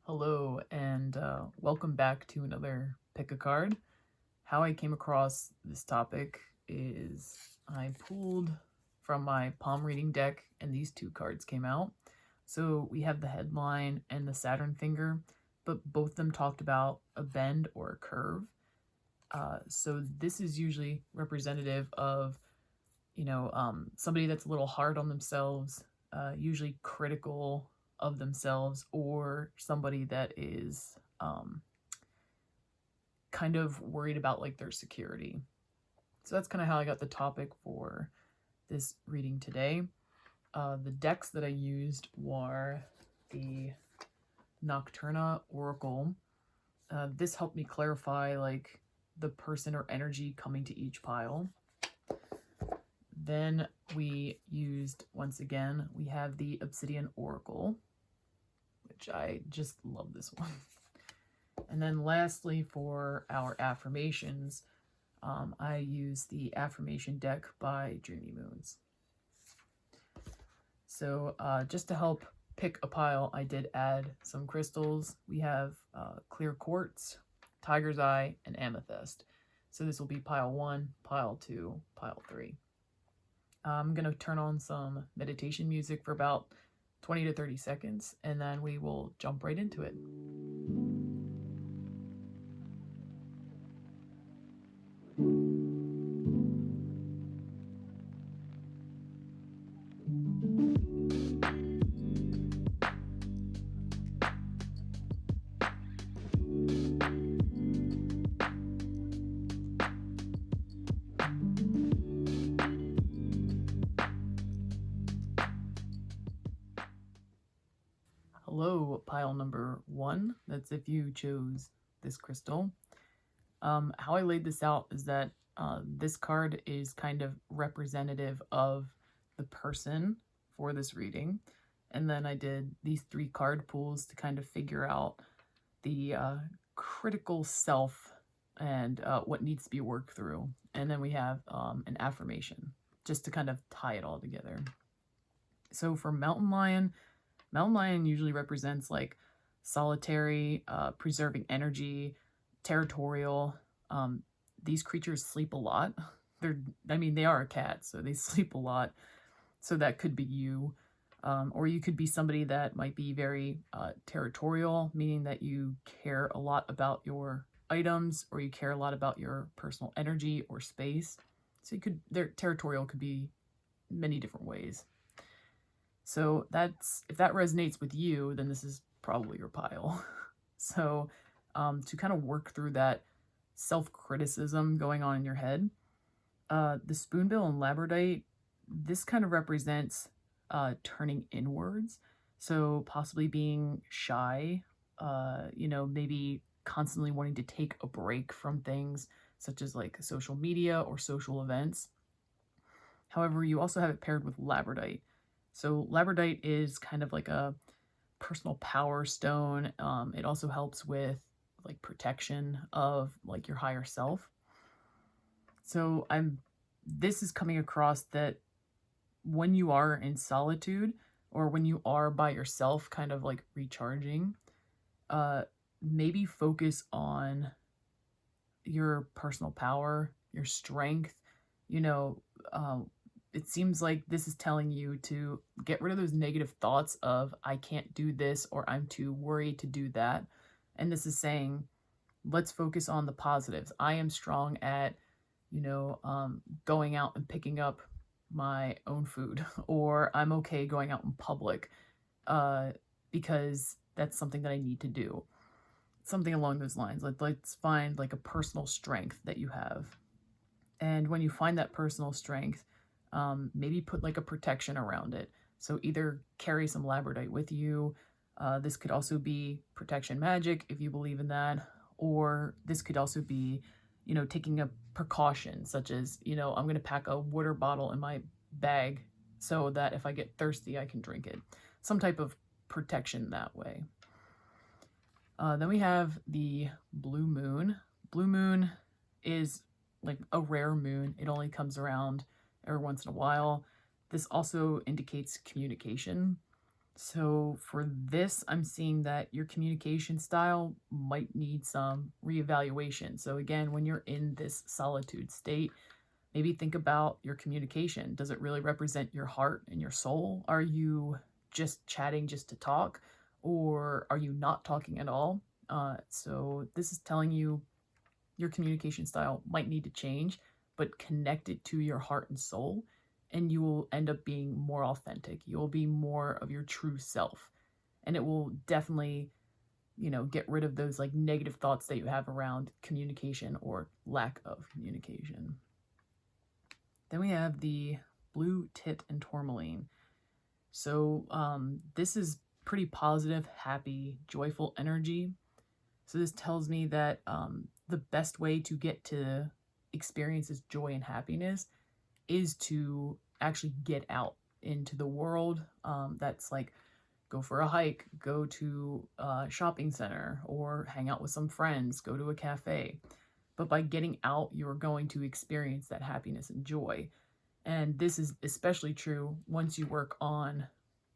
Hello, and welcome back to another Pick a Card. How I came across this topic is I pulled from my palm reading deck, and these two cards came out. So we have the headline and the Saturn finger, but both of them talked about a bend or a curve. So this is usually representative of, somebody that's a little hard on themselves, usually critical of themselves, or somebody that is kind of worried about like their security. So that's kind of how I got the topic for this reading today. The decks that I used were the Nocturna Oracle. This helped me clarify like the person or energy coming to each pile. Then we used, once again, we have the Obsidian Oracle, which I just love this one. And then lastly, for our affirmations, I use the affirmation deck by Dreamy Moons. So just to help pick a pile, I did add some crystals. We have clear quartz, tiger's eye, and amethyst. So this will be pile 1, pile 2, pile 3. I'm going to turn on some meditation music for about 20 to 30 seconds, and then we will jump right into it. Hello, pile number 1. That's if you chose this crystal. How I laid this out is that this card is kind of representative of the person for this reading. And then I did these 3 card pulls to kind of figure out the critical self and what needs to be worked through. And then we have an affirmation just to kind of tie it all together. So for Mountain Lion usually represents like solitary, preserving energy, territorial. These creatures sleep a lot. They are a cat, so they sleep a lot. So that could be you. Or you could be somebody that might be very territorial, meaning that you care a lot about your items, or you care a lot about your personal energy or space. So their territorial could be many different ways. So if that resonates with you, then this is probably your pile. So to kind of work through that self-criticism going on in your head, the spoonbill and labradorite, this kind of represents turning inwards. So possibly being shy, maybe constantly wanting to take a break from things such as like social media or social events. However, you also have it paired with labradorite. So labradorite is kind of like a personal power stone. It also helps with like protection of like your higher self. So this is coming across that when you are in solitude or when you are by yourself, kind of like recharging, maybe focus on your personal power, your strength. It seems like this is telling you to get rid of those negative thoughts of I can't do this or I'm too worried to do that. And this is saying, let's focus on the positives. I am strong at, going out and picking up my own food, or I'm okay going out in public because that's something that I need to do. Something along those lines. Let's find like a personal strength that you have. And when you find that personal strength, maybe put like a protection around it. So either carry some labradorite with you. This could also be protection magic if you believe in that. Or this could also be, taking a precaution such as, I'm going to pack a water bottle in my bag so that if I get thirsty, I can drink it. Some type of protection that way. Then we have the blue moon. Blue moon is like a rare moon. It only comes around every once in a while. This also indicates communication. So for this, I'm seeing that your communication style might need some reevaluation. So again, when you're in this solitude state, maybe think about your communication. Does it really represent your heart and your soul? Are you just chatting just to talk, or are you not talking at all? So this is telling you your communication style might need to change, but connect it to your heart and soul, and you will end up being more authentic. You'll be more of your true self, and it will definitely, get rid of those like negative thoughts that you have around communication or lack of communication. Then we have the blue tit and tourmaline. So this is pretty positive, happy, joyful energy. So this tells me that the best way to get to experience this joy and happiness is to actually get out into the world. That's like go for a hike, go to a shopping center, or hang out with some friends, go to a cafe. But by getting out, you're going to experience that happiness and joy. And this is especially true once you work on,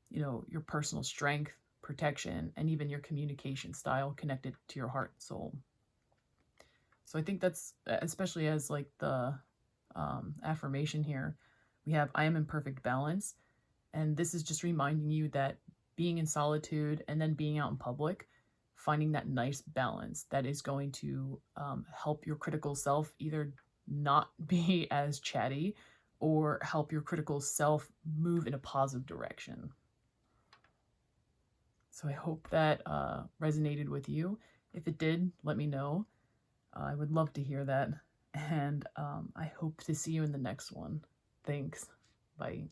your personal strength, protection, and even your communication style connected to your heart and soul. So I think that's, especially as like the affirmation here, we have I am in perfect balance. And this is just reminding you that being in solitude and then being out in public, finding that nice balance that is going to help your critical self either not be as chatty or help your critical self move in a positive direction. So I hope that resonated with you. If it did, let me know. I would love to hear that. And I hope to see you in the next one. Thanks. Bye.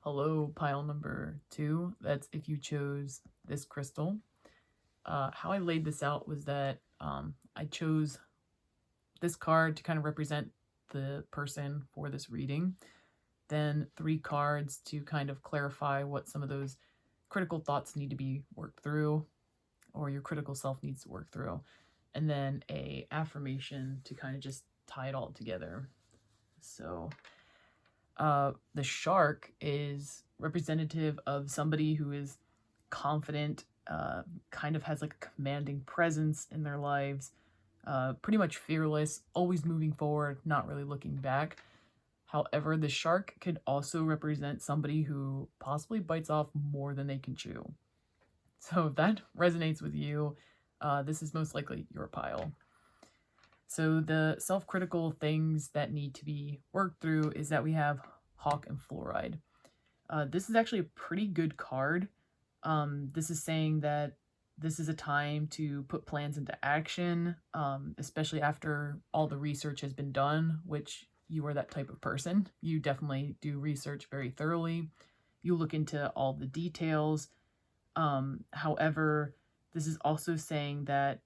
Hello, pile number 2. That's if you chose this crystal. How I laid this out was that I chose this card to kind of represent the person for this reading. Then 3 cards to kind of clarify what some of those critical thoughts need to be worked through, or your critical self needs to work through. And then a affirmation to kind of just tie it all together. So the shark is representative of somebody who is confident, kind of has like a commanding presence in their lives, pretty much fearless, always moving forward, not really looking back. However, the shark could also represent somebody who possibly bites off more than they can chew. So if that resonates with you, this is most likely your pile. So the self-critical things that need to be worked through is that we have Hawk and Fluoride. This is actually a pretty good card. This is saying that this is a time to put plans into action, especially after all the research has been done, which you are that type of person. You definitely do research very thoroughly. You look into all the details. However, this is also saying that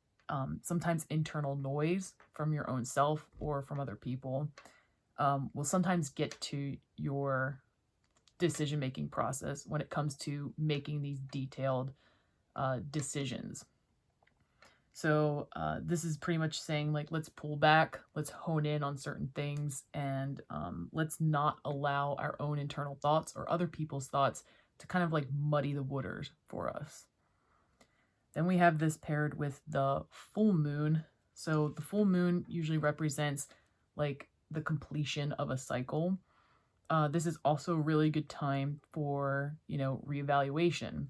sometimes internal noise from your own self or from other people will sometimes get to your decision-making process when it comes to making these detailed decisions. So this is pretty much saying, like, let's pull back, let's hone in on certain things, and let's not allow our own internal thoughts or other people's thoughts to kind of like muddy the waters for us. Then we have this paired with the full moon. So the full moon usually represents like the completion of a cycle. This is also a really good time for, reevaluation.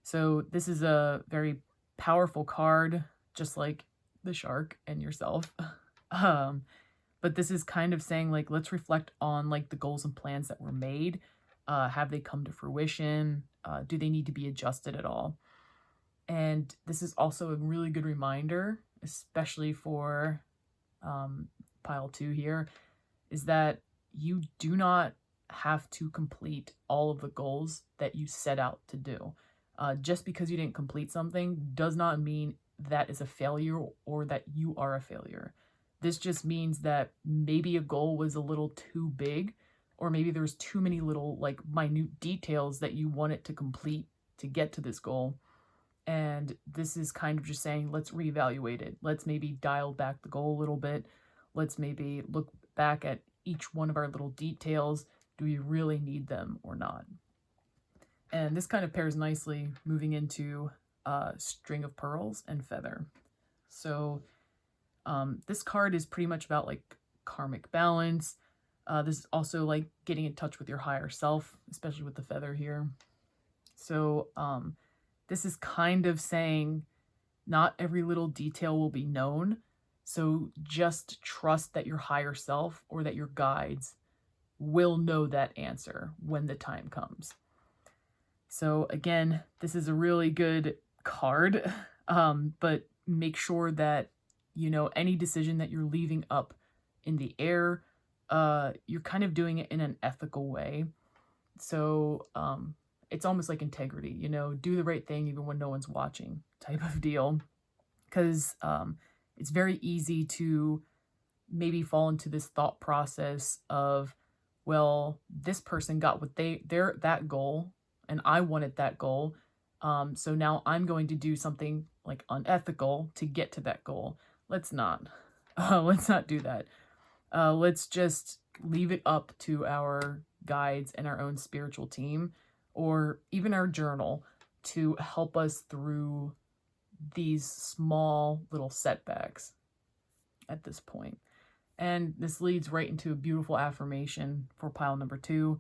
So this is a very powerful card, just like the shark and yourself. But this is kind of saying, like, let's reflect on like the goals and plans that were made. Have they come to fruition? Do they need to be adjusted at all? And this is also a really good reminder, especially for pile 2 here, is that you do not have to complete all of the goals that you set out to do. Just because you didn't complete something does not mean that is a failure or that you are a failure. This just means that maybe a goal was a little too big, or maybe there's too many little like minute details that you want it to complete to get to this goal. And this is kind of just saying, let's reevaluate it. Let's maybe dial back the goal a little bit. Let's maybe look back at each one of our little details. Do we really need them or not? And this kind of pairs nicely moving into String of Pearls and Feather. So this card is pretty much about like karmic balance. This is also like getting in touch with your higher self, especially with the feather here. So this is kind of saying not every little detail will be known. So just trust that your higher self or that your guides will know that answer when the time comes. So again, this is a really good card, but make sure that, you know, any decision that you're leaving up in the air, you're kind of doing it in an ethical way. So it's almost like integrity, you know, do the right thing even when no one's watching type of deal. Because it's very easy to maybe fall into this thought process of, well, this person got what they're that goal and I wanted that goal. So now I'm going to do something like unethical to get to that goal. Let's not do that. Let's just leave it up to our guides and our own spiritual team, or even our journal, to help us through these small little setbacks at this point. And this leads right into a beautiful affirmation for pile number 2.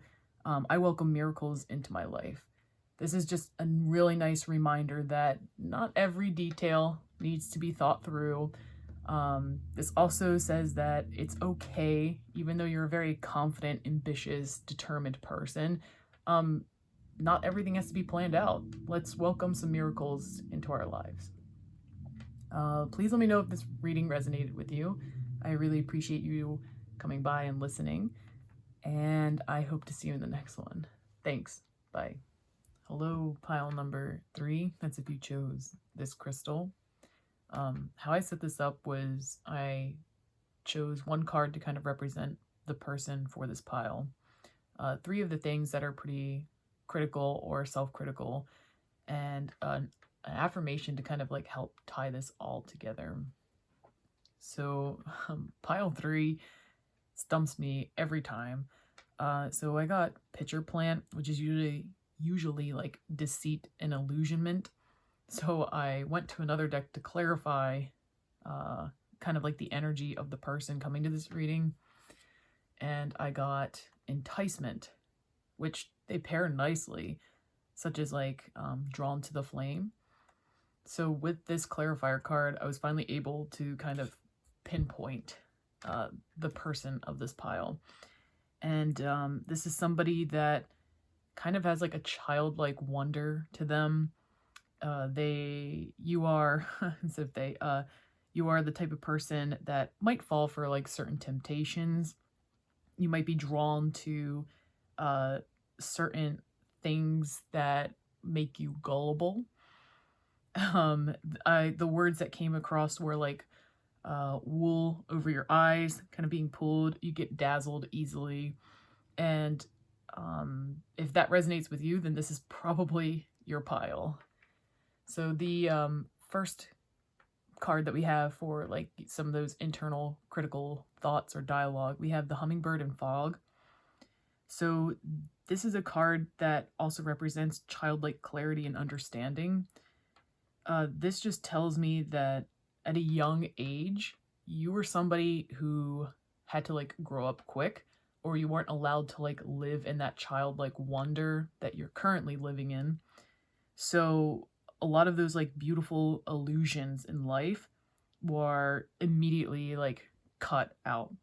I welcome miracles into my life. This is just a really nice reminder that not every detail needs to be thought through. This also says that it's okay, even though you're a very confident, ambitious, determined person, not everything has to be planned out. Let's welcome some miracles into our lives. Please let me know if this reading resonated with you. I really appreciate you coming by and listening, and I hope to see you in the next one. Thanks. Bye. Hello, pile number 3. That's if you chose this crystal. How I set this up was I chose one card to kind of represent the person for this pile. 3 of the things that are pretty critical or self-critical, and an affirmation to kind of like help tie this all together. So pile 3 stumps me every time. So I got Pitcher Plant, which is usually like deceit and illusionment. So I went to another deck to clarify kind of like the energy of the person coming to this reading. And I got Enticement, which they pair nicely, such as like Drawn to the Flame. So with this clarifier card, I was finally able to kind of pinpoint the person of this pile. And this is somebody that kind of has like a childlike wonder to them. You are the type of person that might fall for like certain temptations. You might be drawn to certain things that make you gullible. The words that came across were like wool over your eyes, kind of being pulled. You get dazzled easily. And if that resonates with you, then this is probably your pile. So the first card that we have for like some of those internal critical thoughts or dialogue, we have the Hummingbird and Fog. So this is a card that also represents childlike clarity and understanding. This just tells me that at a young age, you were somebody who had to like grow up quick, or you weren't allowed to like live in that childlike wonder that you're currently living in. So a lot of those like beautiful illusions in life were immediately like cut out.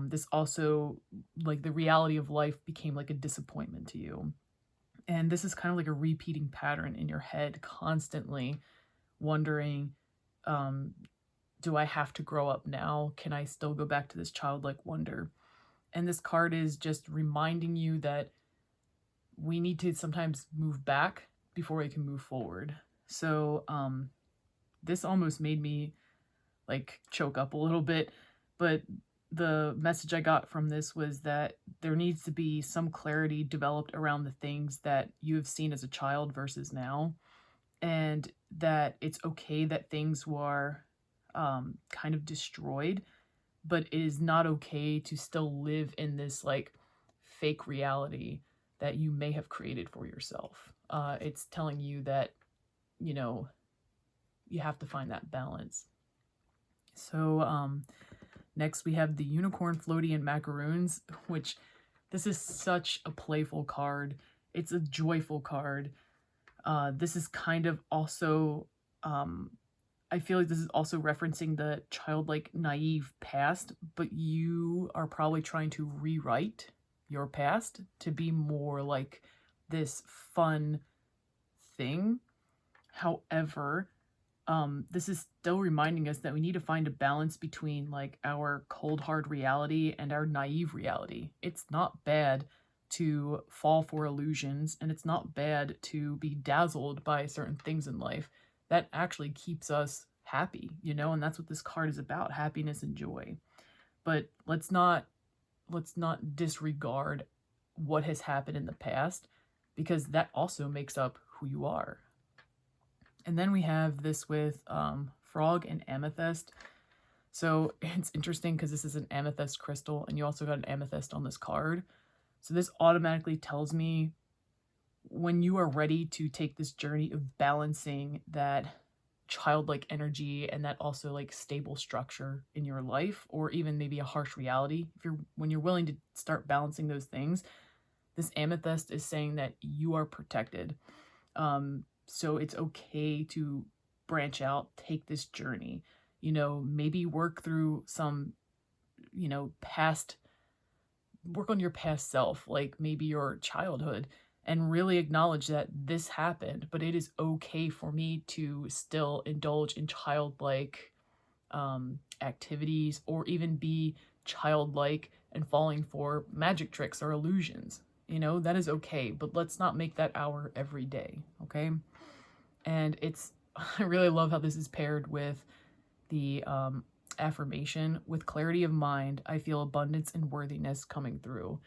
This also, like, the reality of life became like a disappointment to you. And this is kind of like a repeating pattern in your head, constantly wondering, do I have to grow up now? Can I still go back to this childlike wonder? And this card is just reminding you that we need to sometimes move back before we can move forward. So this almost made me like choke up a little bit, but the message I got from this was that there needs to be some clarity developed around the things that you have seen as a child versus now, and that it's okay that things were kind of destroyed, but it is not okay to still live in this like fake reality that you may have created for yourself. It's telling you that, you know, you have to find that balance. So next we have the Unicorn Floaty and Macaroons, which this is such a playful card. It's a joyful card. This is kind of also, I feel like this is also referencing the childlike, naive past, but you are probably trying to rewrite your past to be more like this fun thing. However, this is still reminding us that we need to find a balance between like our cold hard reality and our naive reality. It's not bad to fall for illusions, and it's not bad to be dazzled by certain things in life. That actually keeps us happy, you know, and that's what this card is about, happiness and joy. But let's not disregard what has happened in the past, because that also makes up who you are. And then we have this with Frog and Amethyst. So it's interesting because this is an amethyst crystal, and you also got an amethyst on this card. So this automatically tells me when you are ready to take this journey of balancing that childlike energy and that also like stable structure in your life, or even maybe a harsh reality, when you're willing to start balancing those things, this amethyst is saying that you are protected. So it's okay to branch out, take this journey, you know, maybe work through some, you know, work on your past self, like maybe your childhood, and really acknowledge that this happened, but it is okay for me to still indulge in childlike activities, or even be childlike and falling for magic tricks or illusions. You know, that is okay, but let's not make that our everyday, okay? And I really love how this is paired with the affirmation, with clarity of mind, I feel abundance and worthiness coming through.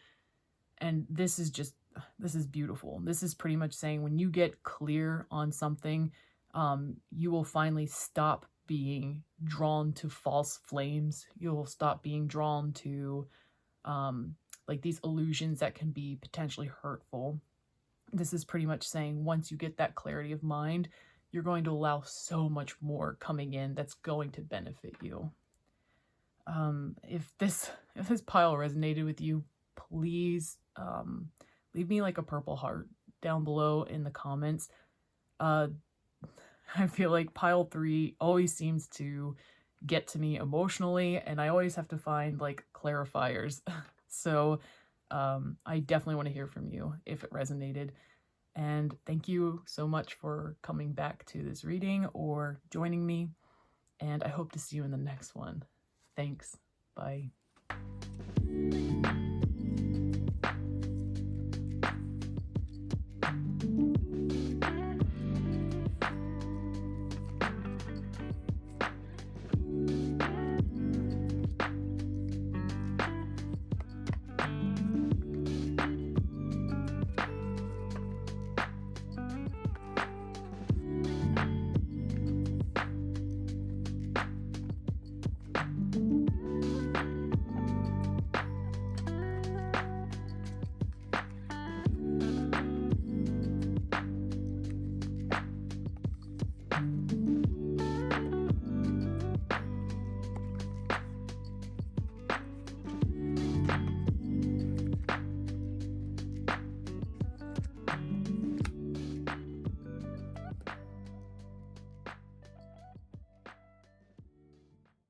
And this is beautiful. This is pretty much saying when you get clear on something, you will finally stop being drawn to false flames. You'll stop being drawn to like these illusions that can be potentially hurtful. This is pretty much saying once you get that clarity of mind, you're going to allow so much more coming in that's going to benefit you. If this pile resonated with you, please leave me like a purple heart down below in the comments. I feel like pile 3 always seems to get to me emotionally, and I always have to find like clarifiers. So I definitely want to hear from you if it resonated. And thank you so much for coming back to this reading or joining me. And I hope to see you in the next one. Thanks. Bye.